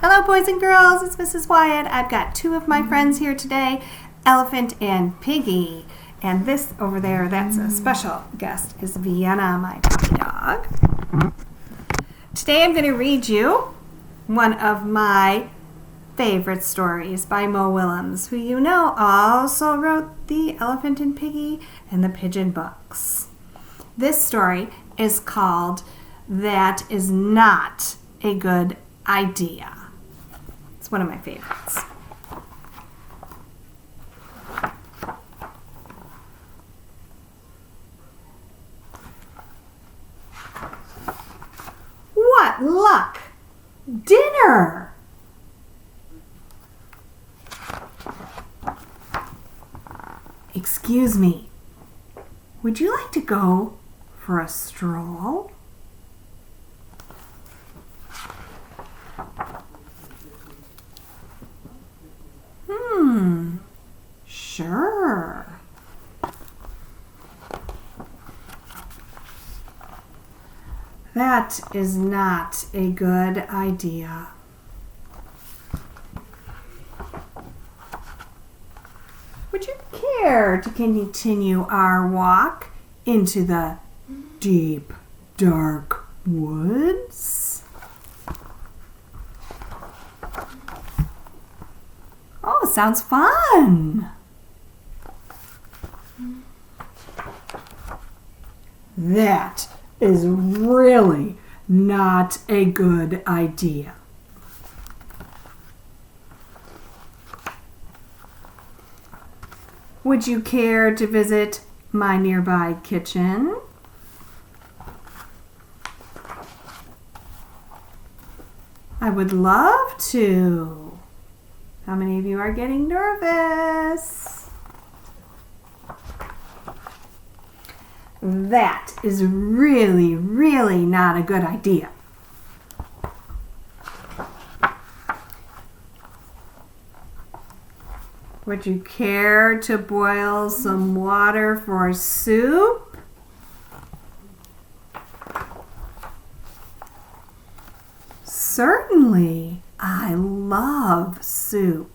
Hello boys and girls, it's Mrs. Wyatt. I've got two of my friends here today, Elephant and Piggy. And this over there, that's a special guest, is Vienna, my puppy dog. Today I'm going to read you one of my favorite stories by Mo Willem, who you know also wrote the Elephant and Piggy and the Pigeon books. This story is called That Is Not a Good Idea. It's one of my favorites. What luck! Dinner! Excuse me, would you like to go for a stroll? Sure. That is not a good idea. Would you care to continue our walk into the deep, dark woods? Oh, sounds fun. That is really not a good idea. Would you care to visit my nearby kitchen? I would love to. How many of you are getting nervous? That is really, really not a good idea. Would you care to boil some water for soup? Certainly. I love soup.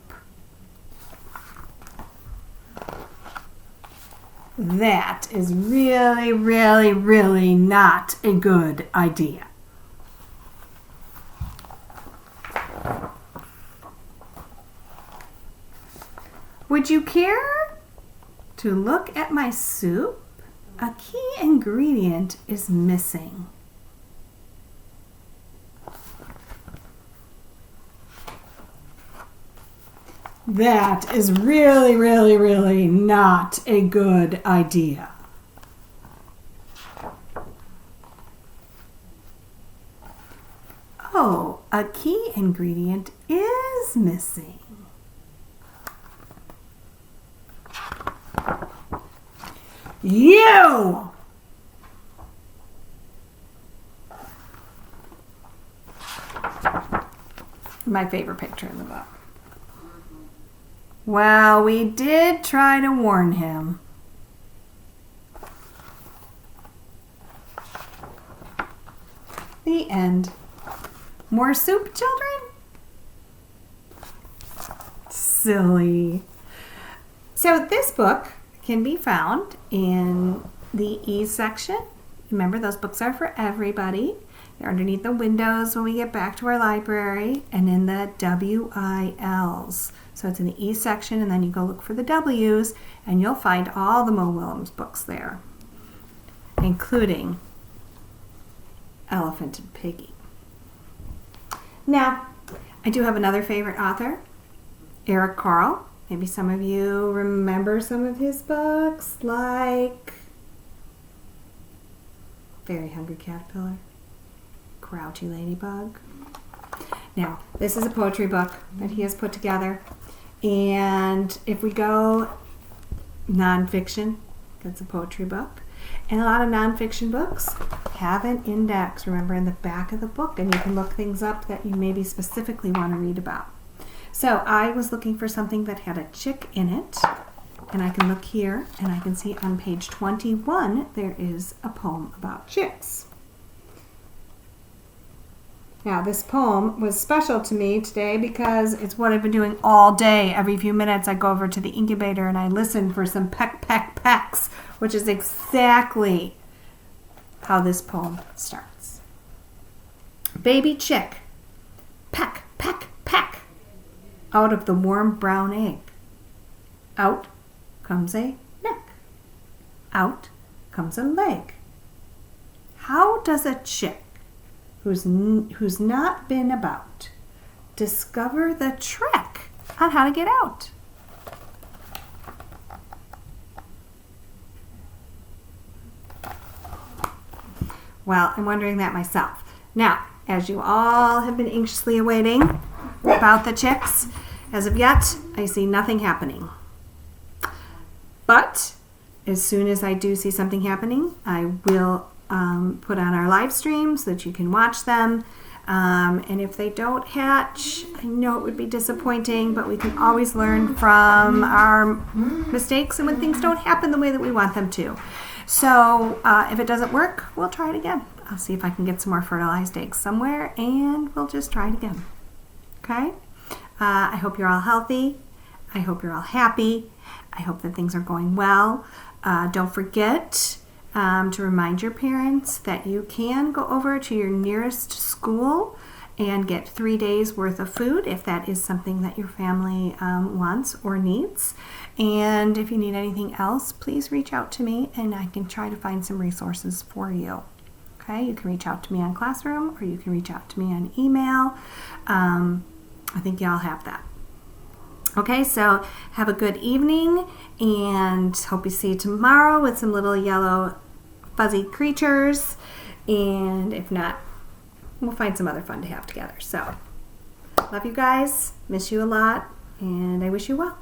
That is really, really, really not a good idea. Would you care to look at my soup? A key ingredient is missing. That is really, really, really not a good idea. Oh, a key ingredient is missing. You! My favorite picture in the book. Well, we did try to warn him. The end. More soup, children? Silly. So this book can be found in the E section. Remember, those books are for everybody. They're underneath the windows when we get back to our library, and in the WILs. So it's in the E section, and then you go look for the W's, and you'll find all the Mo Willem's books there, including Elephant and Piggy. Now, I do have another favorite author, Eric Carle. Maybe some of you remember some of his books, like Very Hungry Caterpillar, Grouchy Ladybug. Now, this is a poetry book that he has put together. And if we go nonfiction, that's a poetry book. And a lot of nonfiction books have an index, remember, in the back of the book. And you can look things up that you maybe specifically want to read about. So I was looking for something that had a chick in it. And I can look here, and I can see on page 21, there is a poem about chicks. Now, this poem was special to me today because it's what I've been doing all day. Every few minutes, I go over to the incubator and I listen for some peck, peck, pecks, which is exactly how this poem starts. Baby chick, peck, peck, peck, out of the warm brown egg. Out comes a neck. Out comes a leg. How does a chick who's not been about discover the trick on how to get out? Well, I'm wondering that myself. Now, as you all have been anxiously awaiting about the chicks, as of yet, I see nothing happening. But as soon as I do see something happening, I will put on our live stream so that you can watch them. And if they don't hatch, I know it would be disappointing, but we can always learn from our mistakes and when things don't happen the way that we want them to. So if it doesn't work, we'll try it again. I'll see if I can get some more fertilized eggs somewhere, and we'll just try it again. Okay? I hope you're all healthy. I hope you're all happy. I hope that things are going well. Don't forget to remind your parents that you can go over to your nearest school and get 3 days worth of food if that is something that your family wants or needs. And if you need anything else, please reach out to me and I can try to find some resources for you. Okay, you can reach out to me on Classroom or you can reach out to me on email. I think y'all have that. Okay, so have a good evening and hope you see you tomorrow with some little yellow fuzzy creatures. And if not, we'll find some other fun to have together. So, love you guys, miss you a lot, and I wish you well.